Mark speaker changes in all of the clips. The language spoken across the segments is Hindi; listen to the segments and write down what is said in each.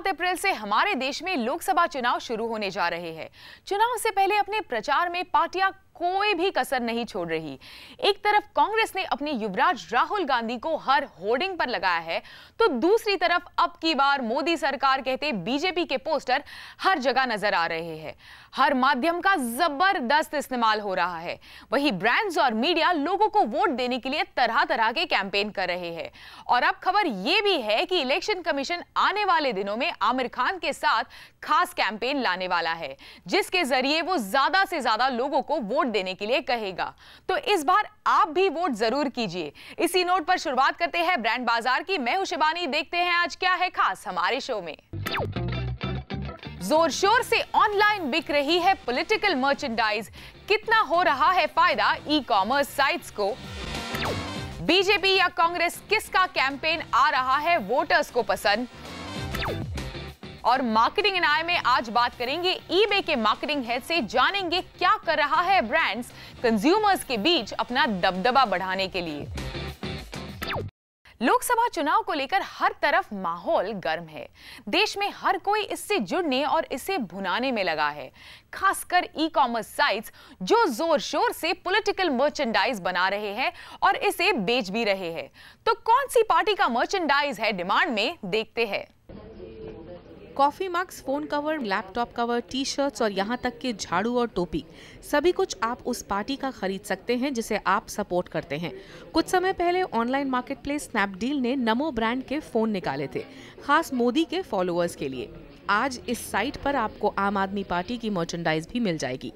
Speaker 1: अप्रैल से हमारे देश में लोकसभा चुनाव शुरू होने जा रहे हैं। चुनाव से पहले अपने प्रचार में पार्टियां कोई भी कसर नहीं छोड़ रही। एक तरफ कांग्रेस ने अपने युवराज राहुल गांधी को हर होर्डिंग पर लगाया है, तो दूसरी तरफ अब की बार मोदी सरकार कहते बीजेपी के पोस्टर हर जगह नजर आ रहे हैं। हर माध्यम का जबरदस्त इस्तेमाल हो रहा है। वहीं ब्रांड्स और मीडिया लोगों को वोट देने के लिए तरह तरह के कैंपेन कर रहे हैं। और अब खबर यह भी है कि इलेक्शन कमीशन आने वाले दिनों में आमिर खान के साथ खास कैंपेन लाने वाला है, जिसके जरिए वो ज्यादा से ज्यादा लोगों को वोट देने के लिए कहेगा। तो इस बार आप भी वोट जरूर कीजिए। इसी नोट पर शुरुआत करते हैं ब्रांड बाजार की। मैं हूं शिवानी, देखते हैं आज क्या है खास हमारे शो में। जोर शोर से ऑनलाइन बिक रही है पॉलिटिकल मर्चेंडाइज। कितना हो रहा है फायदा ई कॉमर्स साइट्स को? बीजेपी या कांग्रेस, किसका कैंपेन आ रहा है वोटर्स को पसंद? और मार्केटिंग इन आई में आज बात करेंगे ईबे के मार्केटिंग हेड से, जानेंगे क्या कर रहा है ब्रांड्स कंज्यूमर्स के बीच अपना दबदबा बढ़ाने के लिए। लोकसभा चुनाव को लेकर हर तरफ माहौल गर्म है। देश में हर कोई इससे जुड़ने और इसे भुनाने में लगा है, खासकर ई कॉमर्स साइट्स जो जोर शोर से पॉलिटिकल मर्चेंडाइज बना रहे हैं और इसे बेच भी रहे हैं। तो कौन सी पार्टी का मर्चेंडाइज है डिमांड में, देखते हैं।
Speaker 2: Coffee mugs, phone cover, laptop cover, T shirts और यहाँ तक कि झाड़ू और टोपी, सभी कुछ आप उस पार्टी का खरीद सकते हैं जिसे आप सपोर्ट करते हैं। कुछ समय पहले ऑनलाइन मार्केटप्लेस स्नैपडील ने नमो ब्रांड के फोन निकाले थे, खास मोदी के फॉलोअर्स के लिए। आज इस साइट पर आपको आम आदमी पार्टी की मर्चेंडाइज भी मिल जाएगी।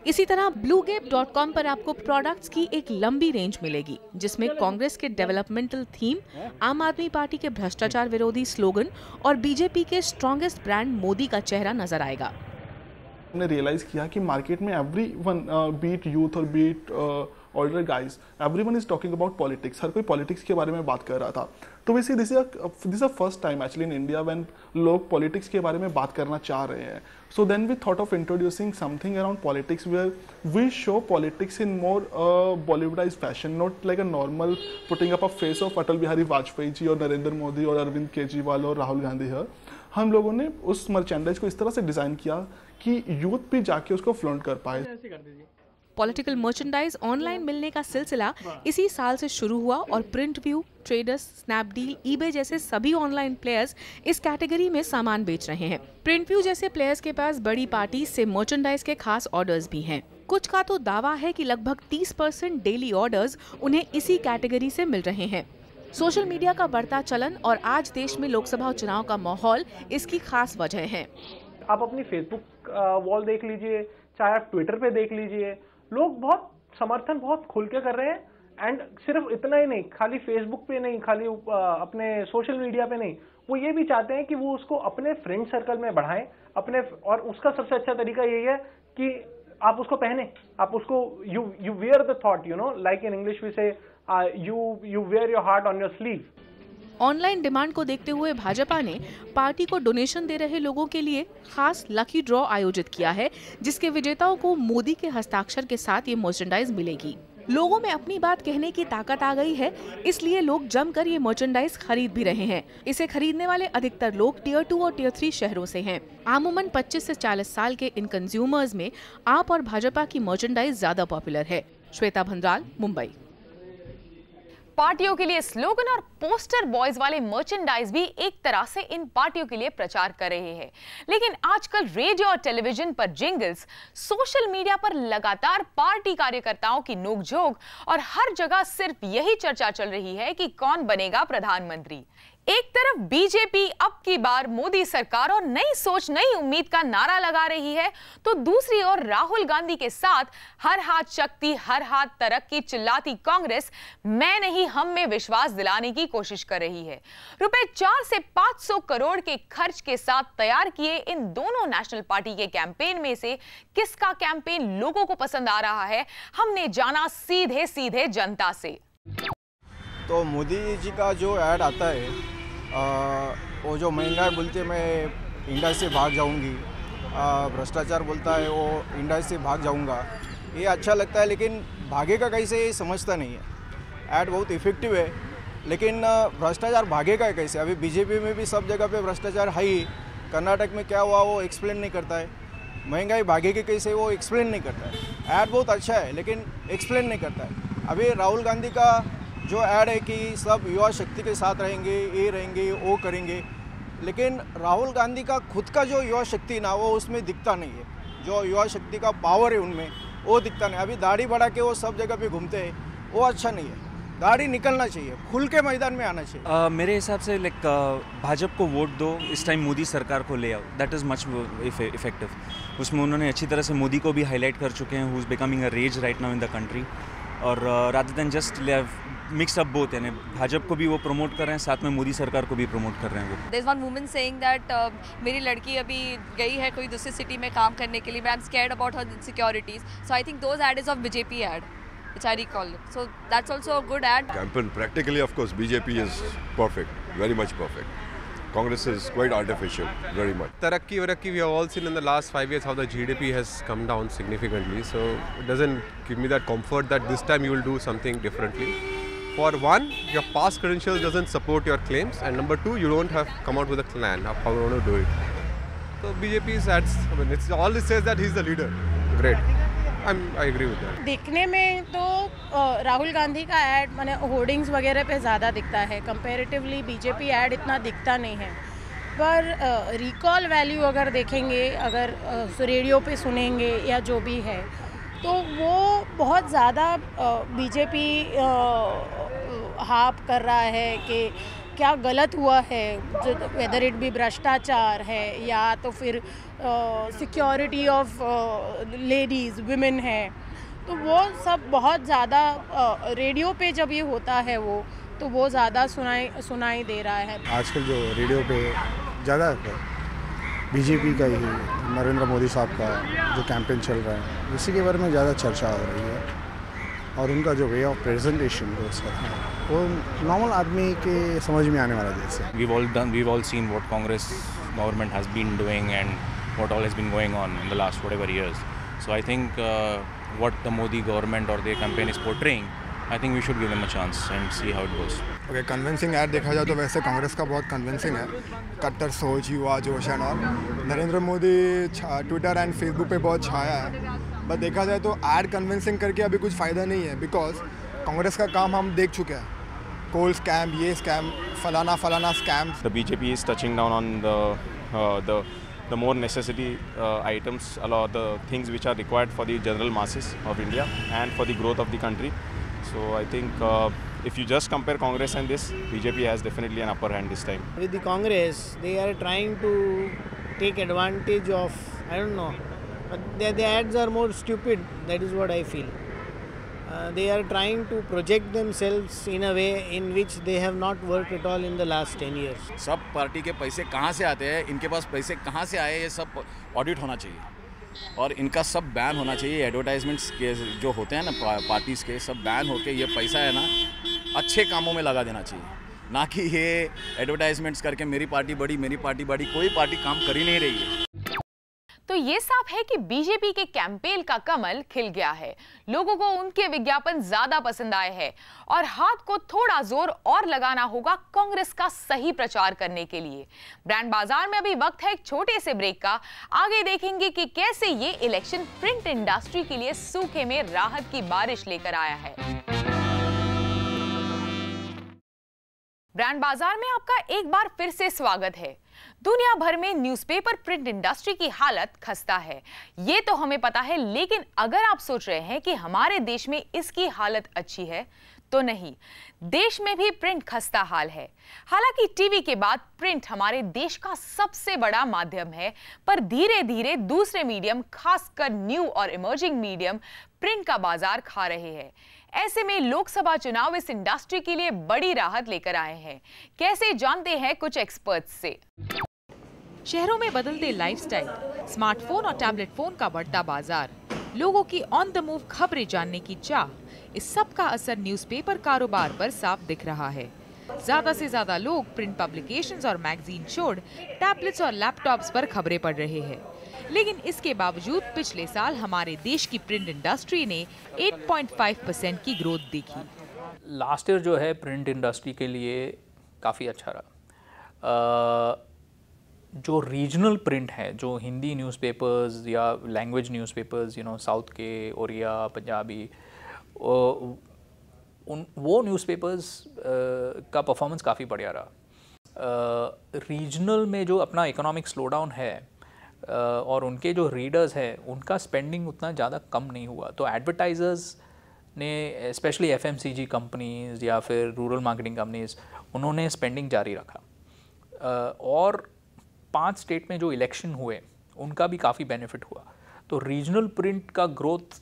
Speaker 2: इसी तरह bluegap.com पर आपको प्रोडक्ट्स की एक लंबी रेंज मिलेगी, जिसमें कांग्रेस के डेवलपमेंटल थीम, आम आदमी पार्टी के भ्रष्टाचार विरोधी स्लोगन और बीजेपी के स्ट्रॉन्गेस्ट ब्रांड मोदी का चेहरा नजर आएगा।
Speaker 3: हमने रियलाइज किया कि मार्केट में एवरीवन, बीट यूथ और be it older guys, everyone is talking about politics. हर कोई politics के बारे में बात कर रहा था। तो वैसे this is the first time actually in India when लोग politics के बारे में बात करना चाह रहे हैं। So then we thought of introducing something around politics where we show politics in more Bollywoodized fashion, not like a normal putting up a face of Atal Bihari Vajpayee जी और नरेंद्र मोदी और अरविंद केजरीवाल और राहुल गांधी है। हम लोगों ने उस मर्चेंडाइज को इस तरह से डिजाइन किया कि यूथ भी जाके उसको फ्लॉन्ट कर पाए।
Speaker 2: पॉलिटिकल मर्चेंडाइज ऑनलाइन मिलने का सिलसिला इसी साल से शुरू हुआ और print view, traders, Snapdeal, eBay जैसे सभी ऑनलाइन प्लेयर्स इस कैटेगरी में सामान बेच रहे हैं। प्रिंट व्यू जैसे प्लेयर्स के पास बड़ी पार्टी से मर्चेंडाइज के खास ऑर्डर्स भी हैं। कुछ का तो दावा है कि लगभग 30% डेली ऑर्डर्स उन्हें इसी कैटेगरी से मिल रहे हैं। सोशल मीडिया का बढ़ता चलन और आज देश में लोकसभा चुनाव का माहौल इसकी खास वजह है।
Speaker 4: आप अपनी फेसबुक वॉल देख लीजिए, चाहे आप ट्विटर पे देख लीजिए, लोग बहुत समर्थन बहुत खुल के कर रहे हैं। एंड सिर्फ इतना ही नहीं, खाली फेसबुक पे नहीं, खाली अपने सोशल मीडिया पे नहीं, वो ये भी चाहते हैं कि वो उसको अपने फ्रेंड सर्कल में बढ़ाएं अपने। और उसका सबसे अच्छा तरीका यही है कि आप उसको पहने, आप उसको you wear the thought, you know, like in English we say you wear your heart on your sleeve.
Speaker 2: Online demand को देखते हुए भाजपा ने पार्टी को डोनेशन दे रहे लोगों के लिए खास लकी ड्रॉ आयोजित किया है, जिसके विजेताओं को मोदी के हस्ताक्षर के साथ ये मर्चेंडाइज मिलेगी। लोगों में अपनी बात कहने की ताकत आ गई है, इसलिए लोग जमकर ये मर्चेंडाइज खरीद भी रहे हैं। इसे खरीदने वाले अधिकतर लोग टियर 2 और टियर 3 शहरों से हैं। आमूमन 25 से 40 साल के इन कंज्यूमर्स में आप और भाजपा की मर्चेंडाइज ज्यादा पॉपुलर है। श्वेता भंद्राल, मुंबई।
Speaker 1: पार्टियों के लिए स्लोगन और पोस्टर बॉयज वाले मर्चेंडाइज भी एक तरह से इन पार्टियों के लिए प्रचार कर रहे हैं। लेकिन आजकल रेडियो और टेलीविजन पर जिंगल्स, सोशल मीडिया पर लगातार पार्टी कार्यकर्ताओं की नोकझोंक और हर जगह सिर्फ यही चर्चा चल रही है कि कौन बनेगा प्रधानमंत्री। एक तरफ बीजेपी अब की बार मोदी सरकार और नई सोच नई उम्मीद का नारा लगा रही है, तो दूसरी ओर राहुल गांधी के साथ हर हाथ शक्ति हर हाथ तरक्की चिल्लाती कांग्रेस मैं नहीं हम में विश्वास दिलाने की कोशिश कर रही है। रुपए 4 से 500 करोड़ के खर्च के साथ तैयार किए इन दोनों नेशनल पार्टी के कैंपेन में से किसका कैंपेन लोगों को पसंद आ रहा है, हमने जाना सीधे सीधे जनता से।
Speaker 5: तो मोदी जी का जो ऐड आता है, वो जो महंगाई बोलते मैं इंडिया से भाग जाऊंगी, भ्रष्टाचार बोलता है, वो इंडिया से भाग जाऊंगा, ये अच्छा लगता है, लेकिन भागेगा कैसे ये समझता नहीं है। ऐड बहुत इफेक्टिव है, लेकिन भ्रष्टाचार भागेगा कैसे? अभी बीजेपी में भी सब जगह पे भ्रष्टाचार है ही, कर्नाटक में क्या हुआ वो एक्सप्लेन नहीं करता है, महंगाई भागेगी कैसे वो एक्सप्लेन नहीं करता है। ऐड बहुत अच्छा है लेकिन एक्सप्लेन नहीं करता है। अभी राहुल गांधी का जो ऐड है कि सब युवा शक्ति के साथ रहेंगे, ये रहेंगे, वो करेंगे, लेकिन राहुल गांधी का खुद का जो युवा शक्ति ना वो उसमें दिखता नहीं है। जो युवा शक्ति का पावर है उनमें वो दिखता नहीं। अभी दाढ़ी बढ़ा के वो सब जगह पे घूमते हैं, वो अच्छा नहीं है। दाढ़ी निकलना चाहिए, खुल के मैदान में आना चाहिए।
Speaker 6: मेरे हिसाब से भाजपा को वोट दो, इस टाइम मोदी सरकार को ले आओ, दैट इज़ मच इफेक्टिव। उसमें उन्होंने अच्छी तरह से मोदी को भी हाईलाइट कर चुके हैं, who is becoming a rage right now in the country, और rather than just mix up both, यानी भाजपा को भी वो प्रमोट कर रहे हैं, साथ में मोदी सरकार को भी प्रमोट कर रहे हैं वो।
Speaker 7: There's one woman saying that मेरी लड़की अभी गई है कोई दूसरी सिटी में काम करने के लिए, I'm scared about her insecurities. So I think those ad is of BJP ad, which I recall. So that's also a good ad.
Speaker 8: Campaign practically, of course, BJP is perfect, very much perfect. Congress is quite artificial, very much.
Speaker 9: Tarakki, we have all seen in the last 5 years how the GDP has come down significantly. So it doesn't give me that comfort that this time you will do something differently. For one, your past credentials doesn't support your claims, and number two, you don't have come out with a plan of how you want to do it. So BJP's ads, I mean, it's all it says that he's the leader. Great. I agree with that.
Speaker 10: देखने में तो राहुल गांधी का ऐड माने होर्डिंग्स वगैरह पे ज़्यादा दिखता है, कंपैरेटिवली बीजेपी ऐड इतना दिखता नहीं है। पर रिकॉल वैल्यू अगर देखेंगे, अगर रेडियो पे सुनेंगे या जो भी है, तो वो बहुत ज़्यादा बीजेपी हाप कर रहा है कि क्या गलत हुआ है, वेदर इट बी भ्रष्टाचार है या तो फिर सिक्योरिटी ऑफ लेडीज़ वुमेन है, तो वो सब बहुत ज़्यादा रेडियो पे जब ये होता है तो वो ज़्यादा सुनाई दे रहा है।
Speaker 11: आजकल जो रेडियो पे ज़्यादा बीजेपी का ही, नरेंद्र मोदी साहब का जो कैंपेन चल रहा है, इसी के बारे में ज़्यादा चर्चा हो रही है, और उनका जो वे ऑफ प्रेजेंटेशन वो नॉर्मल आदमी के समझ में आने वाला जैसे।
Speaker 6: We've all seen what Congress government has been doing and what all has been going on in the last whatever years. So I think what the Modi government or their campaign is portraying, I think we should give them a chance and see how it goes.
Speaker 11: Okay, convincing add देखा जाए तो वैसे कांग्रेस का बहुत कन्विंसिंग है, कट्टर सोच, युवा जोश and all. Narendra Modi Twitter and Facebook पे बहुत छाया है, बट देखा जाए तो ऐड कन्विंसिंग करके अभी कुछ फ़ायदा नहीं है, बिकॉज कांग्रेस का काम हम देख चुके हैं, कोल स्कैम, ये स्कैम, फलाना scam.
Speaker 6: The BJP is touching down on the more necessity items, the things which are required for the general masses of India and for the growth of the country. So I think if you just compare Congress and this, BJP has definitely an upper hand this time.
Speaker 12: With the Congress, they are trying to take advantage of, I don't know, but the ads are more stupid, that is what I feel. They are trying to project themselves in a way in which they have not worked at all in the last 10 years.
Speaker 13: सब पार्टी के पैसे कहाँ से आते हैं, इनके पास पैसे कहाँ से आए, ये सब ऑडिट होना चाहिए और इनका सब बैन होना चाहिए। एडवर्टाइजमेंट्स के जो होते हैं ना पार्टीज़ के, सब बैन होके ये पैसा है ना अच्छे कामों में लगा देना चाहिए, ना कि ये एडवर्टाइजमेंट्स करके मेरी पार्टी बड़ी, कोई पार्टी काम कर ही नहीं रही है।
Speaker 1: तो ये साफ है कि बीजेपी के कैंपेन का कमल खिल गया है, लोगों को उनके विज्ञापन ज्यादा पसंद आए हैं और हाथ को थोड़ा जोर और लगाना होगा कांग्रेस का सही प्रचार करने के लिए। ब्रांड बाजार में अभी वक्त है एक छोटे से ब्रेक का, आगे देखेंगे कि कैसे ये इलेक्शन प्रिंट इंडस्ट्री के लिए सूखे में राहत की बारिश लेकर आया है। ब्रांड बाजार में आपका एक बार फिर से स्वागत है। दुनिया भर में न्यूज़पेपर प्रिंट इंडस्ट्री की हालत खस्ता है, ये तो हमें पता है, लेकिन अगर आप सोच रहे हैं कि हमारे देश में इसकी हालत अच्छी है, तो नहीं, देश में भी प्रिंट खस्ता हाल है। हालांकि टीवी के बाद प्रिंट हमारे देश का सबसे बड़ा माध्यम है, पर धीरे धीरे दूसरे मीडियम, खासकर न्यू और इमर्जिंग मीडियम प्रिंट का बाजार खा रहे हैं। ऐसे में लोकसभा चुनाव इस इंडस्ट्री के लिए बड़ी राहत लेकर आए हैं। कैसे, जानते हैं कुछ एक्सपर्ट्स से।
Speaker 2: शहरों में बदलते लाइफस्टाइल, स्मार्टफोन और टैबलेट फोन का बढ़ता बाजार, लोगों की ऑन द मूव खबरें जानने की चाह, इस सब का असर न्यूज़पेपर कारोबार पर साफ दिख रहा है। ज्यादा से ज्यादा लोग प्रिंट पब्लिकेशंस और मैगजीन छोड़ टैबलेट्स और लैपटॉप्स पर खबरें पढ़ रहे हैं।
Speaker 1: लेकिन इसके बावजूद पिछले साल हमारे देश की प्रिंट इंडस्ट्री ने 8.5% की ग्रोथ देखी।
Speaker 14: लास्ट ईयर जो है प्रिंट इंडस्ट्री के लिए काफ़ी अच्छा रहा। जो रीजनल प्रिंट है, जो हिंदी न्यूज़पेपर्स या लैंग्वेज न्यूज़पेपर्स, साउथ के, ओरिया, पंजाबी, वो न्यूज़पेपर्स का परफॉर्मेंस काफ़ी बढ़िया रहा। रीजनल में जो अपना इकोनॉमिक स्लोडाउन है और उनके जो रीडर्स हैं उनका स्पेंडिंग उतना ज़्यादा कम नहीं हुआ, तो एडवर्टाइजर्स ने स्पेशली एफएमसीजी कंपनीज या फिर रूरल मार्केटिंग कंपनीज, उन्होंने स्पेंडिंग जारी रखा। और 5 स्टेट में जो इलेक्शन हुए उनका भी काफ़ी बेनिफिट हुआ, तो रीजनल प्रिंट का ग्रोथ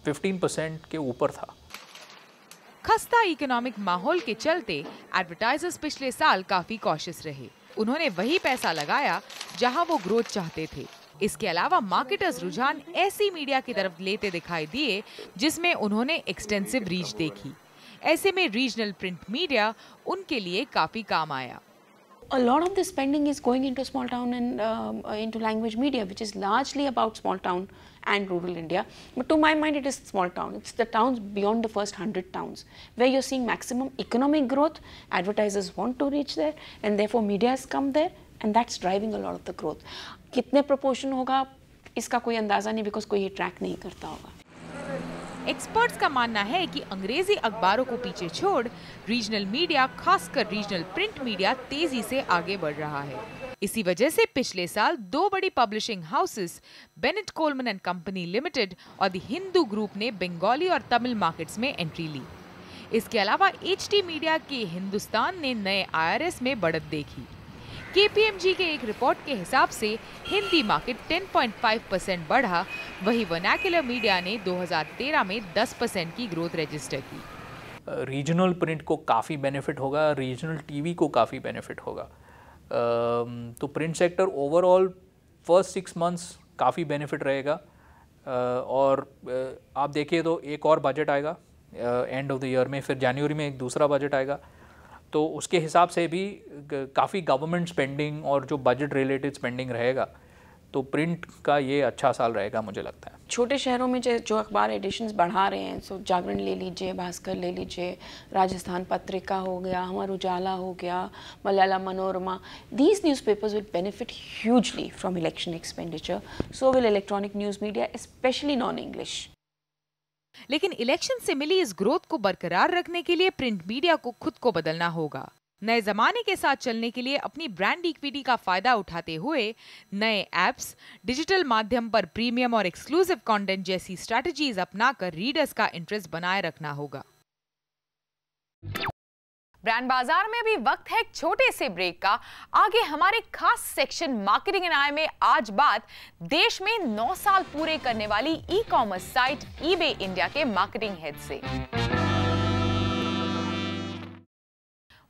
Speaker 14: 15% के ऊपर था।
Speaker 1: खस्ता इकोनॉमिक माहौल के चलते एडवर्टाइजर्स पिछले साल काफी कॉशियस रहे। उन्होंने वही पैसा लगाया जहां वो ग्रोथ चाहते थे। इसके अलावा मार्केटर्स रुझान ऐसी मीडिया की तरफ लेते दिखाई दिए जिसमें उन्होंने एक्सटेंसिव रीच देखी। ऐसे में रीजनल प्रिंट मीडिया उनके लिए काफी काम आया।
Speaker 15: A lot of the spending is going into small town and into language media, which is largely about small town and rural India. But to my mind, it is small town. It's the towns beyond the first 100 towns where you're seeing maximum economic growth. Advertisers want to reach there, and therefore media has come there, and that's driving a lot of the growth. कितने proportion होगा इसका कोई अंदाजा नहीं, because कोई ये track नहीं करता होगा।
Speaker 1: एक्सपर्ट्स का मानना है कि अंग्रेजी अखबारों को पीछे छोड़ रीजनल मीडिया, खासकर रीजनल प्रिंट मीडिया तेजी से आगे बढ़ रहा है। इसी वजह से पिछले साल 2 बड़ी publishing houses, Bennett Coleman and company limited और द हिंदू ग्रुप ने बंगाली और तमिल मार्केट्स में एंट्री ली। इसके अलावा एचटी मीडिया के हिंदुस्तान ने नए IRS में बढ़त देखी। KPMG के एक रिपोर्ट के हिसाब से हिंदी मार्केट 10.5% बढ़ा, वही वर्नाक्युलर मीडिया ने 2013 में 10% की ग्रोथ रजिस्टर की।
Speaker 14: रीजनल प्रिंट को काफ़ी बेनिफिट होगा, रीजनल टीवी को काफ़ी बेनिफिट होगा। तो print sector overall first 6 months काफ़ी बेनिफिट रहेगा। और आप देखिए तो एक और बजट आएगा एंड ऑफ द ईयर में, फिर जनवरी में एक दूसरा बजट आएगा, तो उसके हिसाब से भी काफ़ी गवर्नमेंट स्पेंडिंग और जो बजट रिलेटेड स्पेंडिंग रहेगा, तो प्रिंट का ये अच्छा साल रहेगा मुझे लगता है।
Speaker 15: छोटे शहरों में जो अखबार एडिशंस बढ़ा रहे हैं, सो जागरण ले लीजिए, भास्कर ले लीजिए, राजस्थान पत्रिका हो गया, अमर उजाला हो गया, Malaya Manorama, these newspapers will benefit hugely from election expenditure. So will electronic news media, especially non-English.
Speaker 1: लेकिन इलेक्शन से मिली इस ग्रोथ को बरकरार रखने के लिए प्रिंट मीडिया को खुद को बदलना होगा। नए जमाने के साथ चलने के लिए अपनी ब्रांड इक्विटी का फायदा उठाते हुए नए एप्स, डिजिटल माध्यम पर प्रीमियम और एक्सक्लूसिव कंटेंट जैसी स्ट्रैटेजीज अपनाकर रीडर्स का इंटरेस्ट बनाए रखना होगा। ब्रांड बाजार में भी वक्त है एक छोटे से ब्रेक का। आगे हमारे खास सेक्शन मार्केटिंग एंड आई में आज बात देश में 9 साल पूरे करने वाली ई-कॉमर्स साइट ईबे इंडिया के मार्केटिंग हेड से।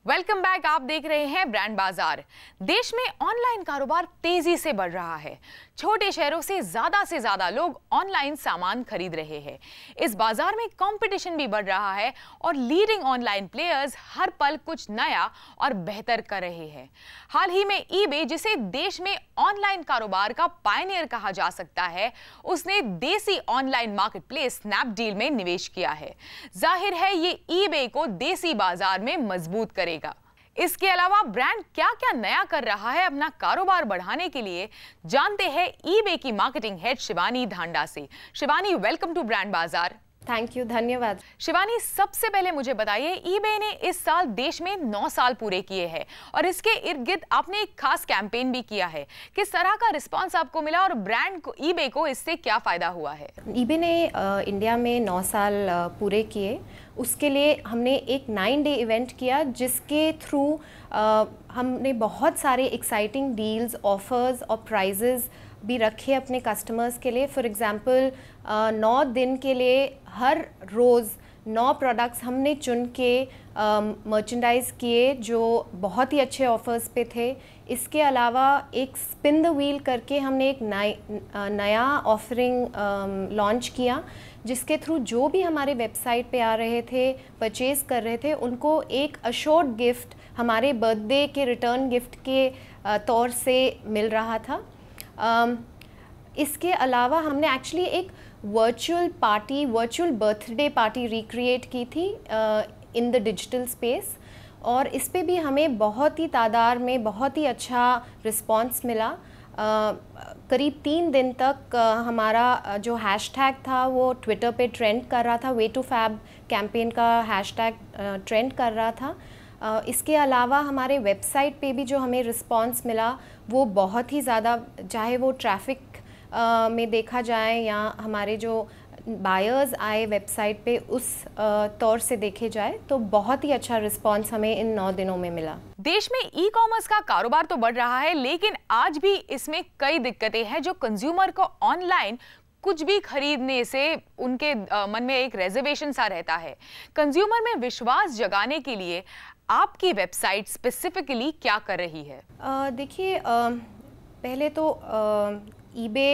Speaker 1: वेलकम बैक, आप देख रहे हैं ब्रांड बाजार। देश में ऑनलाइन कारोबार तेजी से बढ़ रहा है। छोटे शहरों से ज्यादा लोग ऑनलाइन सामान खरीद रहे हैं। इस बाजार में कंपटीशन भी बढ़ रहा है और लीडिंग ऑनलाइन प्लेयर्स हर पल कुछ नया और बेहतर कर रहे हैं। हाल ही में ईबे, जिसे देश में ऑनलाइन कारोबार का पायनियर कहा जा सकता है, उसने देसी ऑनलाइन मार्केटप्लेस स्नैपडील में निवेश किया है। जाहिर है ये ईबे को देसी बाजार में मजबूत करेगा। इसके अलावा ब्रांड क्या-क्या नया कर रहा है अपना कारोबार बढ़ाने के लिए, जानते हैं ईबे की मार्केटिंग हेड शिवानी धांडा से। शिवानी, वेलकम टू ब्रांड बाजार।
Speaker 16: थैंक यू, धन्यवाद।
Speaker 1: शिवानी, सबसे पहले मुझे बताइए, ईबे ने इस साल देश में 9 साल पूरे किए हैं और इसके इर्द गिर्द आपने एक खास कैंपेन भी किया है। किस तरह का रिस्पांस आपको मिला और ब्रांड को, ईबे को इससे क्या फायदा हुआ है?
Speaker 16: ईबे ने इंडिया में 9 साल पूरे किए। उसके लिए हमने एक 9 डे इवेंट किया, जिसके थ्रू हमने बहुत सारे एक्साइटिंग डील्स, ऑफर्स और प्राइजेस भी रखे अपने कस्टमर्स के लिए। फॉर एग्जांपल 9 दिन के लिए हर रोज़ 9 प्रोडक्ट्स हमने चुन के मर्चेंडाइज किए जो बहुत ही अच्छे ऑफर्स पे थे। इसके अलावा एक स्पिन द व्हील करके हमने एक नया ऑफरिंग लॉन्च किया, जिसके थ्रू जो भी हमारे वेबसाइट पे आ रहे थे, परचेज़ कर रहे थे, उनको एक अशोर्ड गिफ्ट हमारे बर्थडे के रिटर्न गिफ्ट के तौर से मिल रहा था। इसके अलावा हमने एक्चुअली एक वर्चुअल बर्थडे पार्टी रिक्रिएट की थी इन द डिजिटल स्पेस, और इस पे भी हमें बहुत ही तादाद में बहुत ही अच्छा रिस्पांस मिला। करीब 3 दिन तक हमारा जो हैशटैग था वो ट्विटर पे ट्रेंड कर रहा था, वे टू फैब कैंपेन का हैशटैग ट्रेंड कर रहा था। इसके अलावा हमारे वेबसाइट पे भी जो हमें रिस्पांस मिला वो बहुत ही ज़्यादा, चाहे वो ट्रैफिक में देखा जाए या हमारे जो बायर्स आए वेबसाइट पे उस तौर से देखे जाए, तो बहुत ही अच्छा रिस्पांस हमें इन 9 दिनों में मिला।
Speaker 1: देश में ई कॉमर्स का कारोबार तो बढ़ रहा है, लेकिन आज भी इसमें कई दिक्कतें हैं जो कंज्यूमर को ऑनलाइन कुछ भी खरीदने से उनके मन में एक रिजर्वेशन सा रहता है। कंज्यूमर में विश्वास जगाने के लिए आपकी वेबसाइट स्पेसिफिकली क्या कर रही है?
Speaker 16: देखिए, पहले तो ईबे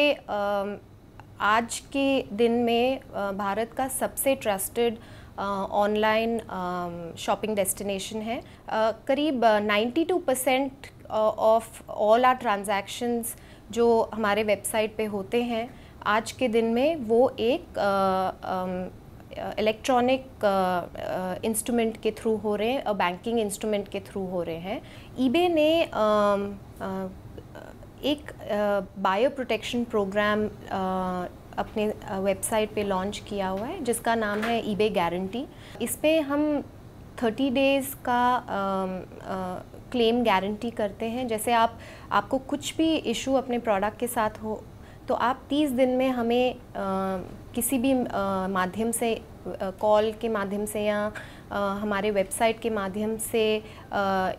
Speaker 16: आज के दिन में भारत का सबसे ट्रस्टेड ऑनलाइन शॉपिंग डेस्टिनेशन है। करीब 92% ऑफ ऑल आर ट्रांजैक्शंस जो हमारे वेबसाइट पे होते हैं आज के दिन में वो एक इलेक्ट्रॉनिक इंस्ट्रूमेंट के थ्रू हो रहे हैं, बैंकिंग इंस्ट्रूमेंट के थ्रू हो रहे हैं। ईबे ने एक बायो प्रोटेक्शन प्रोग्राम अपने वेबसाइट पे लॉन्च किया हुआ है जिसका नाम है ईबे गारंटी। इस पे हम 30 डेज़ का क्लेम गारंटी करते हैं। जैसे आपको कुछ भी इशू अपने प्रोडक्ट के साथ हो तो आप 30 दिन में हमें किसी भी माध्यम से, कॉल के माध्यम से या हमारे वेबसाइट के माध्यम से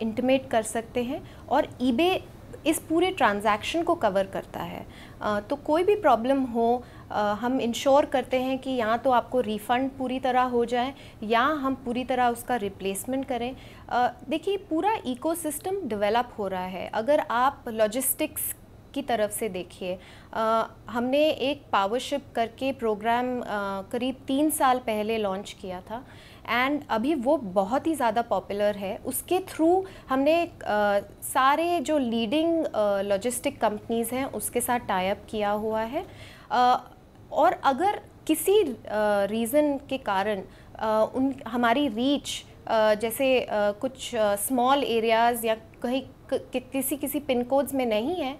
Speaker 16: इंटीमेट कर सकते हैं, और ईबे इस पूरे ट्रांजैक्शन को कवर करता है। तो कोई भी प्रॉब्लम हो हम इंश्योर करते हैं कि या तो आपको रिफ़ंड पूरी तरह हो जाए या हम पूरी तरह उसका रिप्लेसमेंट करें। देखिए, पूरा इकोसिस्टम डेवलप हो रहा है। अगर आप लॉजिस्टिक्स की तरफ से देखिए, हमने एक पावरशिप करके प्रोग्राम करीब 3 साल पहले लॉन्च किया था एंड अभी वो बहुत ही ज़्यादा पॉपुलर है। उसके थ्रू हमने सारे जो लीडिंग लॉजिस्टिक कंपनीज़ हैं उसके साथ टाई अप किया हुआ है, और अगर किसी रीज़न के कारण हमारी रीच जैसे कुछ स्मॉल एरियाज़ या कहीं किसी पिन कोड्स में नहीं है,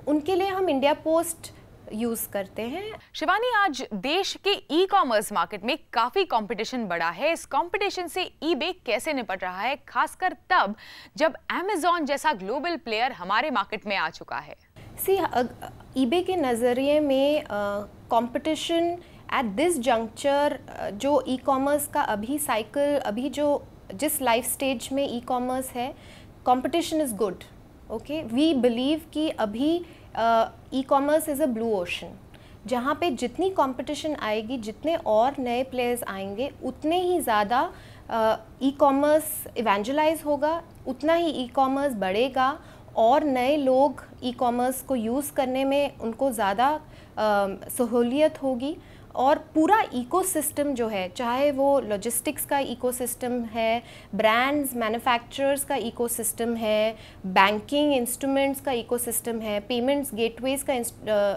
Speaker 16: उनके लिए हम इंडिया पोस्ट यूज करते हैं।
Speaker 1: शिवानी, आज देश के ई कॉमर्स मार्केट में काफी कंपटीशन बढ़ा है। इस कंपटीशन से ईबे कैसे निपट रहा है, खासकर तब जब अमेज़न जैसा ग्लोबल प्लेयर हमारे मार्केट में आ चुका है?
Speaker 16: ईबे के नज़रिए में कंपटीशन एट दिस जंक्चर, जो ई कॉमर्स का अभी साइकिल, अभी जो जिस लाइफ स्टेज में ई कॉमर्स है, competition is good. Okay, we believe कि अभी e commerce is a blue ocean, जहाँ पे जितनी कंपटीशन आएगी, जितने और नए प्लेयर्स आएंगे, उतने ही ज़्यादा ई कॉमर्स इवेंजलाइज होगा, उतना ही ई कॉमर्स बढ़ेगा और नए लोग ई कॉमर्स को यूज़ करने में उनको ज़्यादा सहूलियत होगी। और पूरा इकोसिस्टम जो है, चाहे वो लॉजिस्टिक्स का इकोसिस्टम है, ब्रांड्स मैन्युफैक्चरर्स का इकोसिस्टम है, बैंकिंग इंस्ट्रूमेंट्स का इकोसिस्टम है, पेमेंट्स गेटवेज का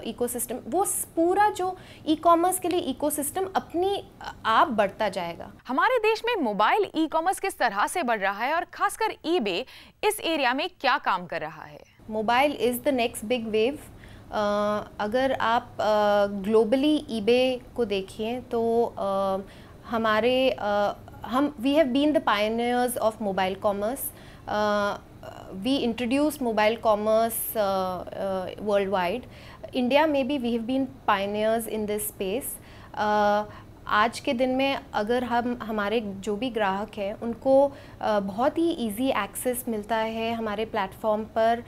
Speaker 16: इकोसिस्टम, वो पूरा जो ई कॉमर्स के लिए इकोसिस्टम अपनी आप बढ़ता जाएगा।
Speaker 1: हमारे देश में मोबाइल ई कॉमर्स किस तरह से बढ़ रहा है और खासकर ईबे इस एरिया में क्या काम कर रहा है?
Speaker 16: Mobile is the next big wave. अगर आप ग्लोबली ईबे को देखिए तो हमारे we have been the pioneers of mobile commerce. We introduce mobile commerce world wide. India में भी we have been pioneers in this space. आज के दिन में अगर हमारे जो भी ग्राहक हैं उनको बहुत ही इजी एक्सेस मिलता है हमारे प्लेटफॉर्म पर,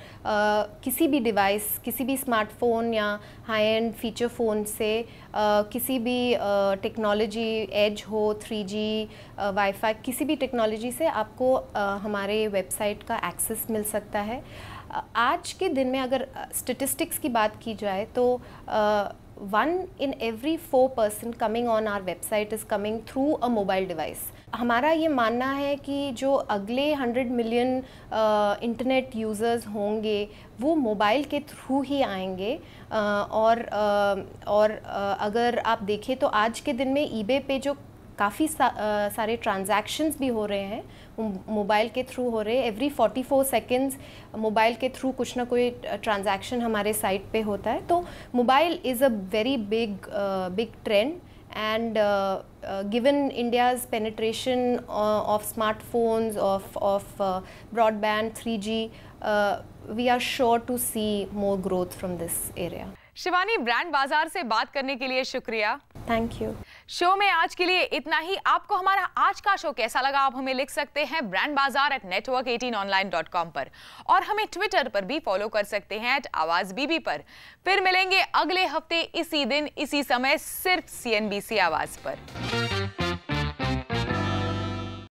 Speaker 16: किसी भी डिवाइस, किसी भी स्मार्टफोन या हाई एंड फीचर फ़ोन से, किसी भी टेक्नोलॉजी, एज हो, 3G, वाईफाई, किसी भी टेक्नोलॉजी से आपको हमारे वेबसाइट का एक्सेस मिल सकता है। आज के दिन में अगर स्टेटिस्टिक्स की बात की जाए तो 1 in every 4 person coming on our website is coming through a mobile device. हमारा ये मानना है कि जो अगले 100 मिलियन इंटरनेट यूज़र्स होंगे वो मोबाइल के थ्रू ही आएंगे, और अगर आप देखें तो आज के दिन में ईबे पे जो काफ़ी सारे ट्रांजैक्शंस भी हो रहे हैं मोबाइल के थ्रू हो रहे हैं। एवरी 44 सेकेंड्स मोबाइल के थ्रू कुछ ना कोई ट्रांजैक्शन हमारे साइट पे होता है। तो mobile is a very big trend, and given India's penetration of smartphones, of broadband 3G, we are sure to see more growth from this area.
Speaker 1: Shivani, brand बाजार से बात करने के लिए शुक्रिया।
Speaker 16: Thank you.
Speaker 1: शो में आज के लिए इतना ही। आपको हमारा आज का शो कैसा लगा आप हमें लिख सकते हैं brandbazaar@network18online.com पर, और हमें ट्विटर पर भी फॉलो कर सकते हैं @आवाज़-बीबी पर। फिर मिलेंगे अगले हफ्ते इसी दिन इसी समय सिर्फ CNBC आवाज़ पर।